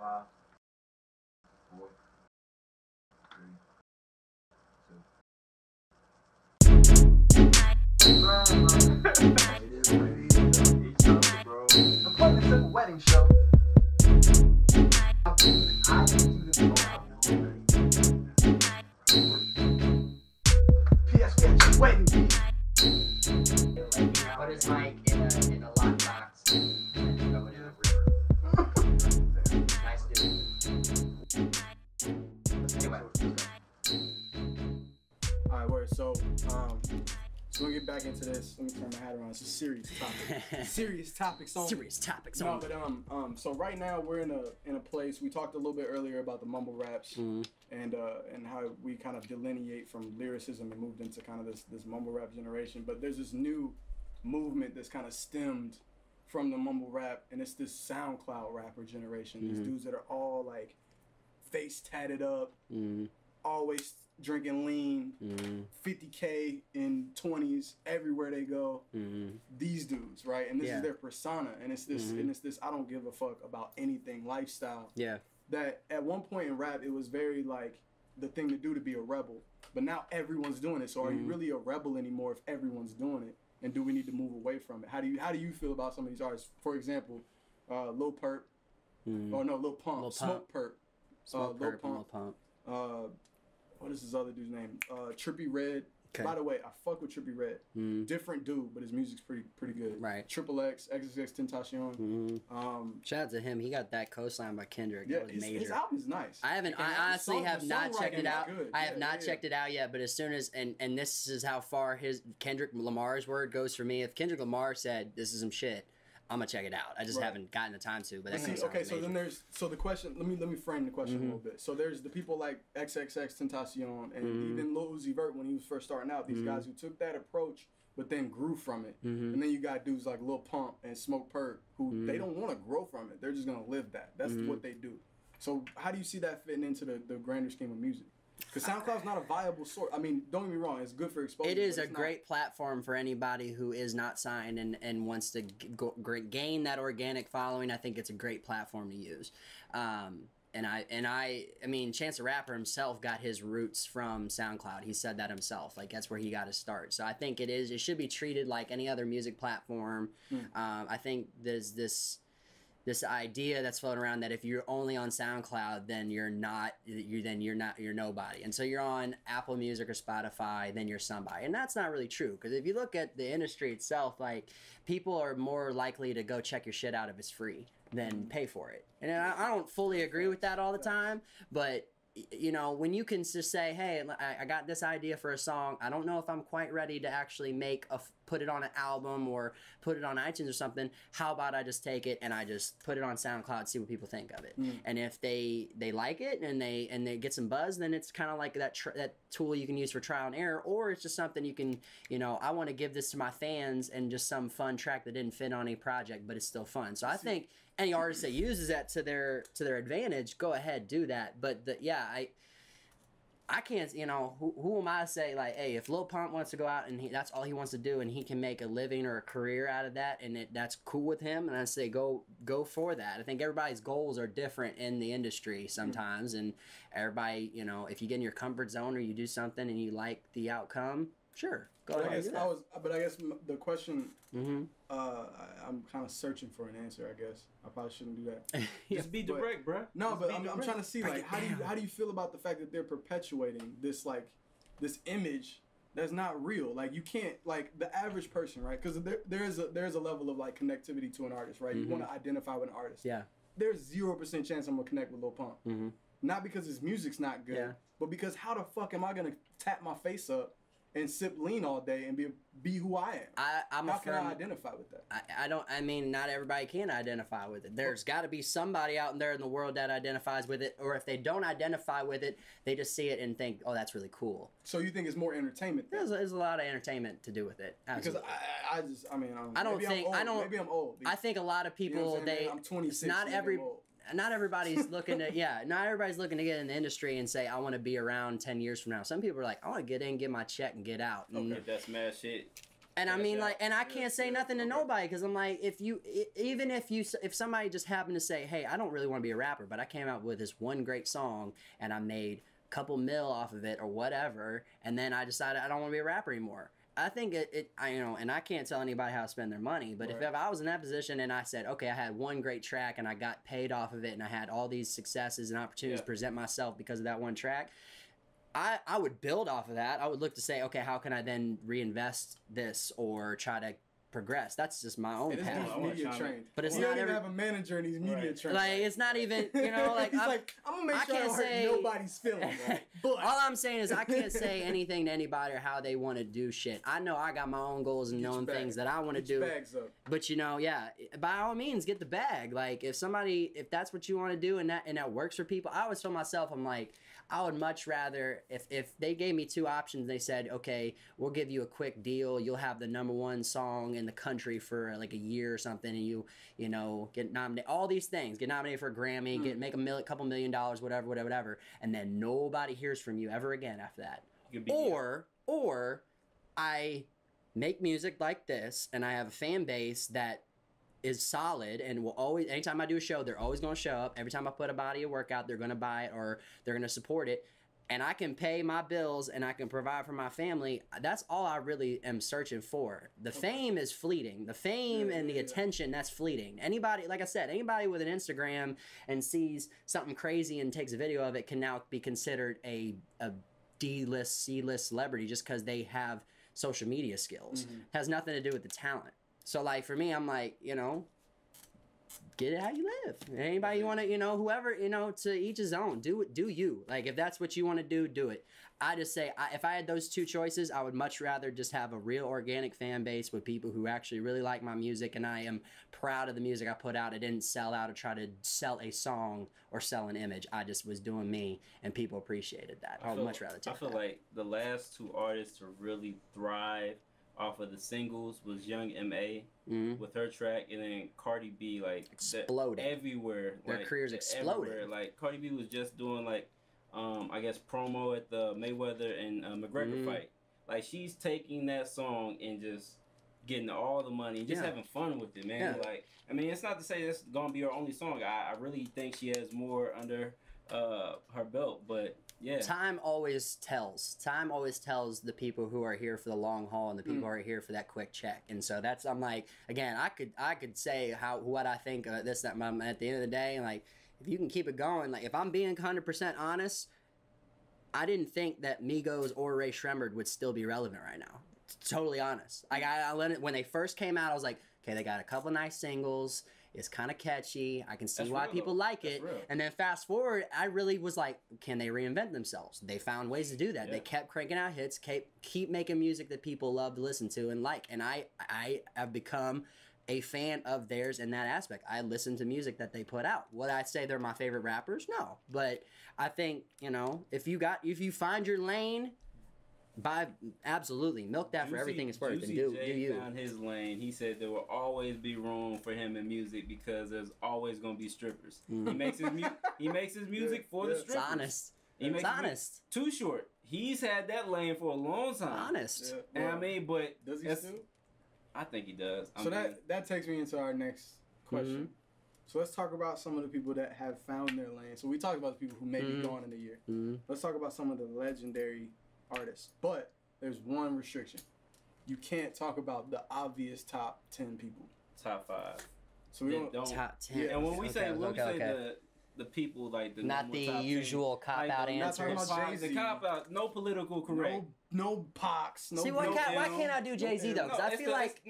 5, 4, 3, 2. The Plain and Simple Wedding Show. P.S. we have just wedding beat. Put his mic in a lockbox and throw it in a river. Nice dude. Anyway. Alright, word. So we'll get back into this. Let me turn my hat around. It's a serious topic. Serious topics only. Serious topics No, only. but so right now we're in a place. We talked a little bit earlier about the mumble raps and how we kind of delineate from lyricism and moved into kind of this mumble rap generation. But there's this new movement that's kind of stemmed from the mumble rap, and it's this SoundCloud rapper generation. These dudes that are all like face tatted up, always drinking lean, 50K in 20s everywhere they go. These dudes, right? And this is their persona, and it's this I don't give a fuck about anything lifestyle. Yeah. That at one point in rap it was very like the thing to do to be a rebel, but now everyone's doing it. So are you really a rebel anymore if everyone's doing it? And do we need to move away from it? How do you feel about some of these artists? For example, Lil Perp, or no, Lil Pump, Lil Smoke Perp, Lil Pump. What is his other dude's name? Trippie Redd. Okay. By the way, I fuck with Trippie Redd. Different dude, but his music's pretty good. Right. Triple X, XXX Tentacion. Shout out to him. He got that co-sign by Kendrick. Yeah, That was major. his album's nice. I honestly have not checked it out. I have not checked it. it out yet, but as soon as, and this is how far his Kendrick Lamar's word goes for me. If Kendrick Lamar said, this is some shit, I'm gonna check it out. I just haven't gotten the time to, but that comes okay, so then the question, let me frame the question a little bit. So there's the people like XXX Tentacion and even Lil Uzi Vert when he was first starting out, these guys who took that approach but then grew from it. And then you got dudes like Lil Pump and Smoke Perp who they don't want to grow from it. They're just gonna live that. That's what they do. So how do you see that fitting into the grander scheme of music? Because SoundCloud's not a viable source. I mean, don't get me wrong, it's good for exposure. It is a great platform for anybody who is not signed and wants to gain that organic following. I think it's a great platform to use. And I mean, Chance the Rapper himself got his roots from SoundCloud. He said that himself. Like, that's where he got his start. So I think it should be treated like any other music platform. I think there's this idea that's floating around that if you're only on SoundCloud, then you're nobody. And so you're on Apple Music or Spotify, then you're somebody. And that's not really true, because if you look at the industry itself, like, people are more likely to go check your shit out if it's free than pay for it. And I don't fully agree with that all the time, but you know, when you can just say, hey, I got this idea for a song, I don't know if I'm quite ready to actually put it on an album or put it on iTunes or something, how about I just take it and I just put it on SoundCloud, see what people think of it. And if they like it and they get some buzz, then it's kind of like that tool you can use for trial and error, or it's just something you can, you know, I want to give this to my fans and just some fun track that didn't fit on a project, but it's still fun. So I think any artist that uses that to their advantage, go ahead, do that. But I can't, you know, who am I to say, like, hey, if Lil Pump wants to go out and that's all he wants to do and he can make a living or a career out of that and that's cool with him, and I say go for that. I think everybody's goals are different in the industry sometimes, and everybody, you know, if you get in your comfort zone or you do something and you like the outcome, sure, go ahead. But I guess the question, I'm kind of searching for an answer. I guess I probably shouldn't do that. Just be direct, bro. No, but I'm trying to see, like, how do you feel about the fact that they're perpetuating this, like, this image that's not real? Like, you can't, like, the average person, right? Because there's a level of, like, connectivity to an artist, right? You want to identify with an artist. Yeah. There's 0% chance I'm gonna connect with Lil Pump. Not because his music's not good, but because how the fuck am I gonna tap my face up and sip lean all day and be who I am? How can I identify with that? I mean, not everybody can identify with it. There's got to be somebody out there in the world that identifies with it, or if they don't identify with it, they just see it and think, oh, that's really cool. So you think it's more entertainment? There's a lot of entertainment to do with it. Absolutely. Because maybe I'm old. I think a lot of people, I'm 26. Not everybody's looking to not everybody's looking to get in the industry and say, I want to be around 10 years from now. Some people are like, I want to get in, get my check, and get out. Okay, that's mad shit. And I mean, like, and I can't say nothing to nobody because I'm like, if somebody just happened to say, hey, I don't really want to be a rapper, but I came out with this one great song and I made a couple mil off of it or whatever, and then I decided I don't want to be a rapper anymore. I think and I can't tell anybody how to spend their money, but if I was in that position and I said, okay, I had one great track and I got paid off of it and I had all these successes and opportunities to present myself because of that one track, I would build off of that. I would look to say, okay, how can I then reinvest this or try to progress? That's just my own path. Media trained. But it's he not don't even every, have a manager and he's media trained. like it's not even, you know, like he's like, I'm gonna make sure I don't hurt nobody's feelings. But all I'm saying is I can't say anything to anybody or how they want to do shit. I know I got my own goals and known things that I want to do. Bags up. But you know, by all means, get the bag. Like if that's what you want to do and that works for people, I always tell myself, I'm like, I would much rather if they gave me two options. They said, okay, we'll give you a quick deal. You'll have the #1 song in the country for like a year or something, and you know get nominated. All these things, get nominated for a Grammy, make a couple $1 million, whatever, and then nobody hears from you ever again after that. Or I make music like this, and I have a fan base that is solid and will always, anytime I do a show, they're always going to show up. Every time I put a body of work out, they're going to buy it or they're going to support it. And I can pay my bills and I can provide for my family. That's all I really am searching for. The fame is fleeting. The fame and the attention, that's fleeting. Anybody, like I said, anybody with an Instagram and sees something crazy and takes a video of it can now be considered a D-list, C-list celebrity just because they have social media skills. Has nothing to do with the talent. So, like, for me, I'm like, you know, get it how you live. Anybody you want to, you know, whoever, you know, to each his own. Do it, do you. Like, if that's what you want to do it. I just say, if I had those two choices, I would much rather just have a real organic fan base with people who actually really like my music, and I am proud of the music I put out. I didn't sell out or try to sell a song or sell an image. I just was doing me, and people appreciated that. I would much rather take that. I feel like the last two artists to really thrive off of the singles was Young M.A. With her track, and then Cardi B, like, exploded everywhere. Their careers exploded. Everywhere. Like, Cardi B was just doing, like, I guess promo at the Mayweather and McGregor fight. Like, she's taking that song and just getting all the money and just having fun with it, man. Like, I mean, it's not to say that's gonna be her only song. I really think she has more under her belt, but time always tells the people who are here for the long haul and the people who are here for that quick check. And so that's, I'm like, again, I could say what I think of this, that at the end of the day, like, if you can keep it going, like, if I'm being 100% honest, I didn't think that Migos or Ray Shremmerd would still be relevant right now. Totally honest. Like, I let it, when they first came out, I was like, okay, they got a couple nice singles. It's kind of catchy. I can see why people like it. And then fast forward, I really was like, can they reinvent themselves? They found ways to do that. They kept cranking out hits, keep making music that people love to listen to and like. And I have become a fan of theirs in that aspect. I listen to music that they put out. Would I say they're my favorite rappers? No. But I think, you know, if you find your lane, absolutely milk that for everything it's worth, and do you. Found his lane. He said there will always be room for him in music because there's always gonna be strippers. He makes his music for the strippers. It's honest. It's honest. Too Short. He's had that lane for a long time. Honest. And I mean, but does he still? I think he does. So that takes me into our next question. So let's talk about some of the people that have found their lane. So we talked about the people who may be gone in a year. Let's talk about some of the legendary artists, but there's one restriction. You can't talk about the obvious top 10 people. Top 5. So we don't top 10. And when we say the people, like the not the usual cop out answers. Not talking about the cop out, no political correct. No Pox. No. See, why can't I do Jay-Z though? Because I feel like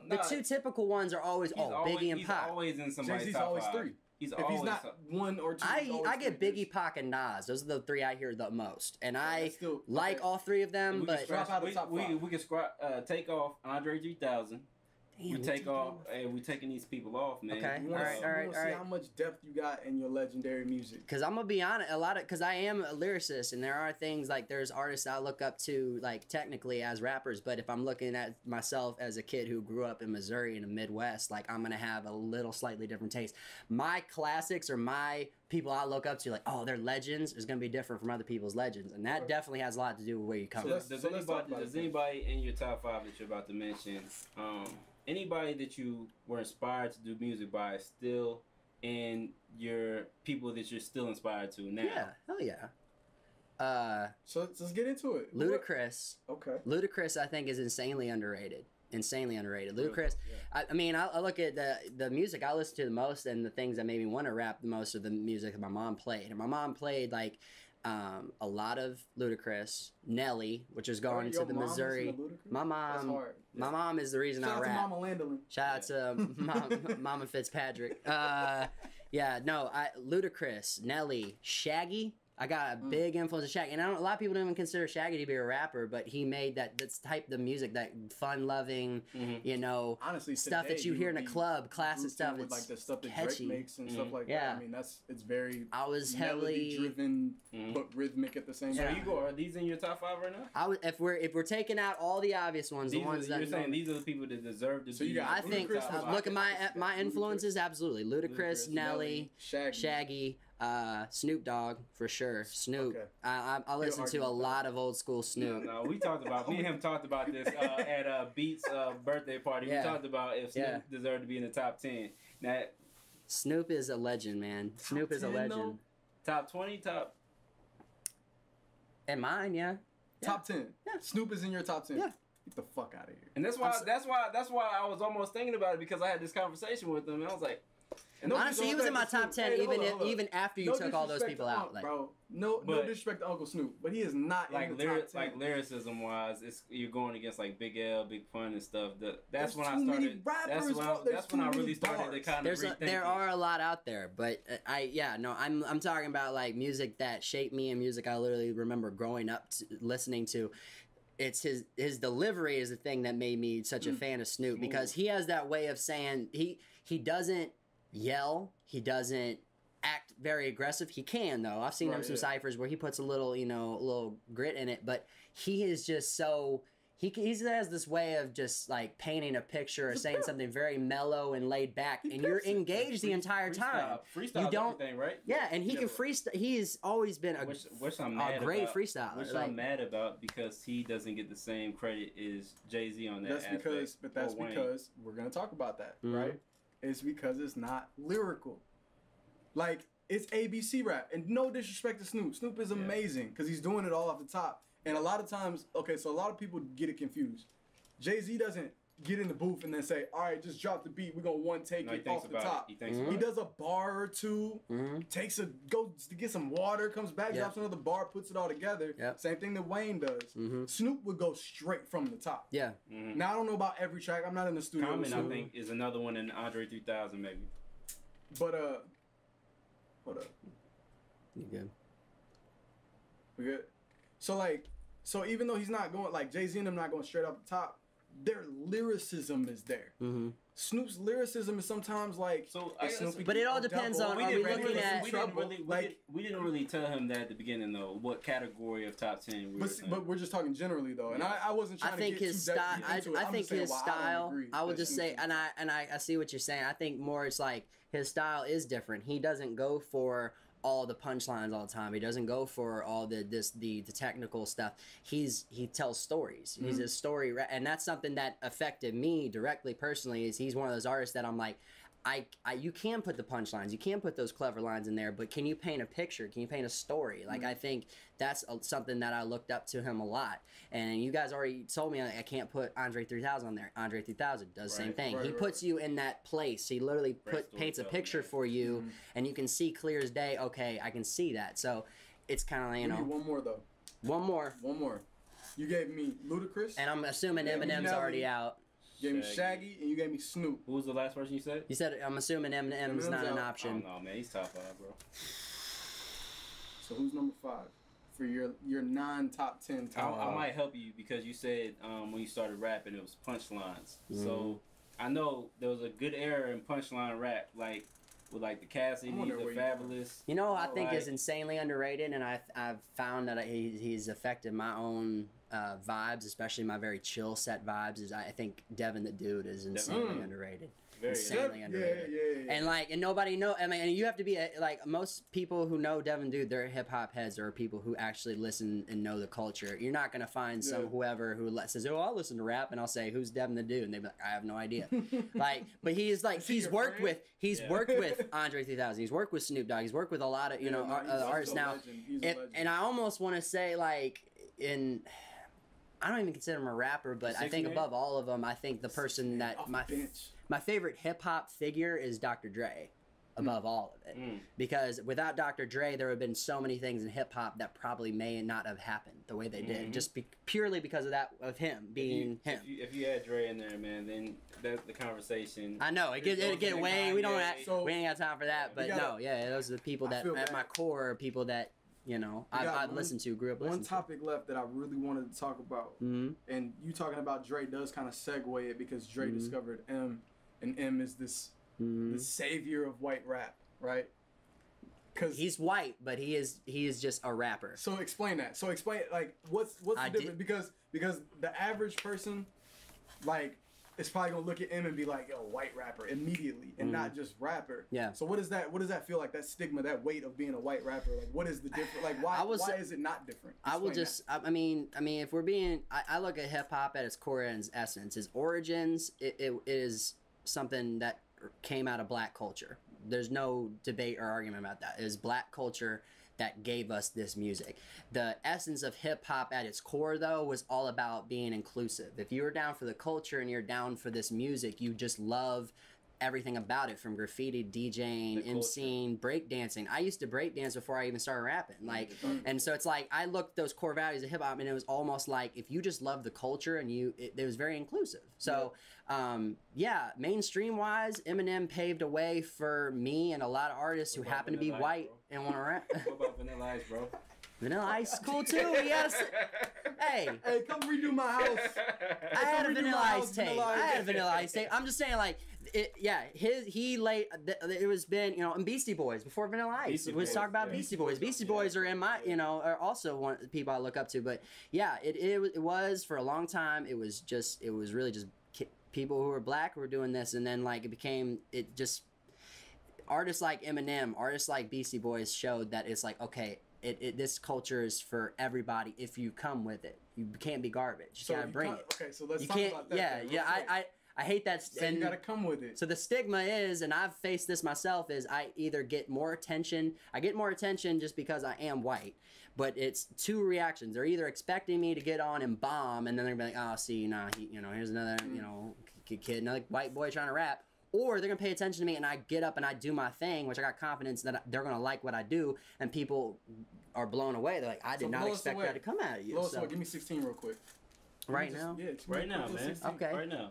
the two typical ones are always Biggie and Pac. He's always in somebody's Jay-Z's top always 5. 3. If he's not 1 or 2, I get Biggie, Pac, and Nas. Those are the 3 I hear the most, and I like all 3 of them. But drop out of the top 5. We can take off Andre 3000. we take off. Hey, we taking these people off, man. Okay. You want to see how much depth you got in your legendary music. Because I'm gonna be honest, because I am a lyricist, and there are things like there's artists I look up to, like technically as rappers. But if I'm looking at myself as a kid who grew up in Missouri in the Midwest, like I'm gonna have a little slightly different taste. My classics or my people I look up to, like, oh, they're legends, is gonna be different from other people's legends, and that definitely has a lot to do with where you come from. Does anybody in your top 5 that you're about to mention, anybody that you were inspired to do music by still in your people that you're still inspired to now? Yeah, hell yeah. So let's get into it. Ludacris. Okay. Ludacris, I think, is insanely underrated. Ludacris. Yeah. I mean, I look at the music I listen to the most, and the things that made me want to rap the most are the music that my mom played. And my mom played like a lot of Ludacris, Nelly, which is going to the Missouri. My mom is the reason I rap. Shout out to Mama Landalin. Shout out to Mama Fitzpatrick. Ludacris, Nelly, Shaggy. I got a big influence of Shaggy, and a lot of people don't even consider Shaggy to be a rapper, but he made that type of music, that fun-loving, honestly, stuff that you hear in a club, classic stuff. With, like the stuff that catchy. Drake makes and stuff like that. I mean, it's very melody-driven, but rhythmic at the same time. So are these in your top 5 right now? If we're taking out all the obvious ones, you're saying these are the people that deserve to be. I think look at my influences. Absolutely, Ludacris, Nelly, Shaggy. Snoop Dogg for sure. Snoop. Okay. I listen to a lot of old school Snoop. No, we talked about. Me and him talked about this at Beats' birthday party. We talked about if Snoop deserved to be in the top 10. Now, Snoop is a legend, man. Snoop is a legend. Though? Top 20, top. And mine, yeah. Top 10. Yeah. Snoop is in your top 10. Yeah. Get the fuck out of here. And that's why I was almost thinking about it, because I had this conversation with him and I was like. Honestly, he was in my top 10 even after you took all those people out. Bro, no disrespect to Uncle Snoop, but he is not in the top 10. Like lyricism wise, you're going against like Big L, Big Pun and stuff. That's when I really started to kind of rethink. There are a lot out there, but I'm talking about like music that shaped me and music I literally remember growing up listening to. It's his delivery is the thing that made me such a fan of Snoop, because he has that way of saying he doesn't yell, he doesn't act very aggressive. He can, though. I've seen him some ciphers where he puts a little grit in it, but he is just so he has this way of just like painting a picture or saying something very mellow and laid back, and you're engaged the entire time. Freestyle, you don't, everything, right? Yeah, and he can freestyle. He's always been a great freestyler. Which I'm mad about, because he doesn't get the same credit as Jay-Z on that. That's because we're gonna talk about that, right? It's because it's not lyrical. Like, it's ABC rap. And no disrespect to Snoop. Snoop is amazing because he's doing it all off the top. And a lot of times, so a lot of people get it confused. Jay-Z doesn't get in the booth and then say, all right, just drop the beat. We're going to one take it off the top. He does a bar or two, goes to get some water, comes back, drops another bar, puts it all together. Same thing that Wayne does. Snoop would go straight from the top. Now, I don't know about every track. I'm not in the studio. Common, I think, is another one in Andre 3000, maybe. But, hold up. You good? We good? So even though he's not going, like Jay-Z and them not going straight off the top, their lyricism is there. Snoop's lyricism is sometimes like, but it all depends on. We didn't really tell him that at the beginning though. What category of top 10? But we're just talking generally though, and I wasn't trying to get too deep into it. I think his style. I would just say, and I see what you're saying. I think more it's like his style is different. He doesn't go for all the punchlines all the time. He doesn't go for all the technical stuff. He tells stories. He's a story, and that's something that affected me directly personally. Is he's one of those artists that I'm like, you can put the punchlines, you can put those clever lines in there, but can you paint a picture? Can you paint a story? Like I think that's something that I looked up to him a lot. And you guys already told me I can't put Andre 3000 on there. Andre 3000 does the same thing. He puts you in that place. He literally paints a picture for you, and you can see clear as day. Okay, I can see that. So it's kind of We need one more though. One more. You gave me Ludacris, and I'm assuming Eminem's already out. You gave me Shaggy, and you gave me Snoop. Who was the last person you said? You said, I'm assuming Eminem's not an option. Oh, no, man. He's top 5, bro. So who's number 5 for your non-top 10 top 5? I might help you because you said when you started rapping, it was punchlines. So I know there was a good era in punchline rap, like with like the Cassidy, the Fabulous. You know, I think is insanely underrated, and I've found that he's affected my own vibes, especially my very chill set vibes. I think Devin the Dude is insanely underrated. Insanely underrated. Yeah. And nobody know. I mean, and you have to be like most people who know Devin Dude, they're hip hop heads or people who actually listen and know the culture. You're not gonna find some whoever who says, "Oh, I'll listen to rap," and I'll say, "Who's Devin the Dude?" And they'll be like, "I have no idea." Like, but he's like he's worked with Andre 3000. He's worked with Snoop Dogg. He's worked with a lot of artists now. And I almost want to say like I don't even consider him a rapper, but I think above all of them, I think the person that my favorite hip hop figure is Dr. Dre, above all of it, because without Dr. Dre, there would have been so many things in hip hop that probably may not have happened the way they did, just purely because of him being him. If you had Dre in there, man, then that's the conversation. I know it get way. We ain't got time for that, but those are the people that at my core are people that. You know, I've listened to, grew up listening to. One topic left that I really wanted to talk about, and you talking about Dre does kind of segue it because Dre discovered M, and M is this the savior of white rap, right? Because he's white, but he is just a rapper. So explain that. So explain like what's the difference? Because the average person, like, is probably gonna look at M and be like, "Yo, white rapper," immediately, and not just rapper. Yeah. So what does that feel like? That stigma, that weight of being a white rapper. Like, what is the difference? Like, why is it not different? I mean, if we're being, I look at hip hop at its core and its essence, its origins. It is something that came out of black culture. There's no debate or argument about that. It is black culture that gave us this music. The essence of hip hop at its core, though, was all about being inclusive. If you were down for the culture and you're down for this music, you just love everything about it, from graffiti, DJing, MCing, breakdancing. I used to breakdance before I even started rapping. Like, and so it's like I looked at those core values of hip hop, and it was almost like if you just love the culture and it was very inclusive. So mainstream wise, Eminem paved a way for me and a lot of artists who happen to be white and want to rap. What about Vanilla Ice, bro? Vanilla Ice is cool too. Yes. Hey, come redo my house. I had a Vanilla Ice tape. I'm just saying, like, he laid. It was been, and Beastie Boys before Vanilla Ice. Let's talk about Beastie Boys. Beastie Boys are in my, are also one of the people I look up to. But yeah, it was for a long time. It was really just people who were black who were doing this, and then like artists like Eminem, artists like Beastie Boys showed that it's like, okay, this culture is for everybody if you come with it. You can't be garbage. You gotta bring it. Okay, so let's talk about that. I hate that. So you gotta come with it. So the stigma is, and I've faced this myself, is I either get more attention. I get more attention just because I am white, but it's two reactions. They're either expecting me to get on and bomb, and then they're gonna be like, oh, see, here's another, kid, another white boy trying to rap. Or they're going to pay attention to me and I get up and I do my thing, which I got confidence that they're going to like what I do, and people are blown away. They're like, I did not expect that to come out of you. Give me 16 real quick. Right now? Yeah, right now, man. Okay. Right now.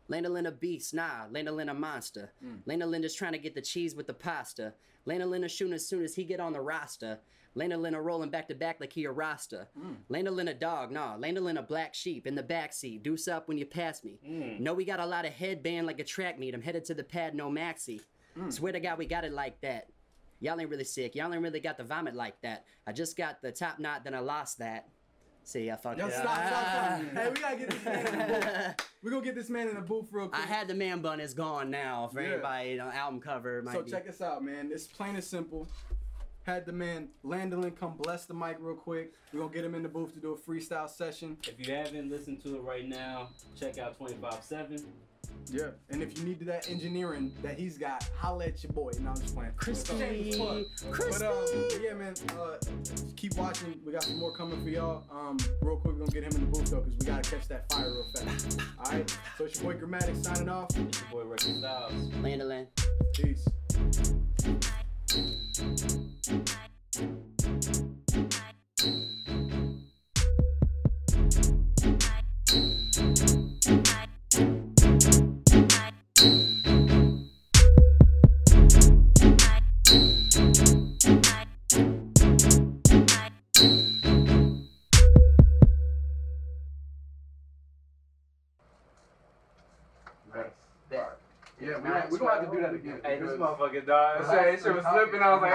Landalin a beast, nah. Landalin a monster. Landalin just trying to get the cheese with the pasta. Landalin a shooting as soon as he get on the roster. Landalin a rolling back to back like he a Rasta. Landalin a dog, nah. Landalin a black sheep in the backseat. Deuce up when you pass me. Know we got a lot of headband like a track meet. I'm headed to the pad, no maxi. Swear to God we got it like that. Y'all ain't really sick. Y'all ain't really got the vomit like that. I just got the top knot, then I lost that. See, I fucked it up. Stop. Hey, we gotta get this man in the booth. We're gonna get this man in the booth real quick. I had the man bun. It's gone now. For anybody, album cover. Check this out, man. It's plain and simple. Had the man Landalin come bless the mic real quick. We're gonna get him in the booth to do a freestyle session. If you haven't listened to it right now, check out 25/7. Yeah, and if you need that engineering that he's got, holla at your boy. No, I'm just playing. Crispy. But yeah, man, keep watching. We got some more coming for y'all. Real quick, we're gonna get him in the booth though, because we gotta catch that fire real fast. All right, so it's your boy Grammatic signing off. It's your boy Record Styles. Landalin. Peace. Yeah, we're gonna have to do that again. Hey, this motherfucker, dog. Shit was slipping. I was like,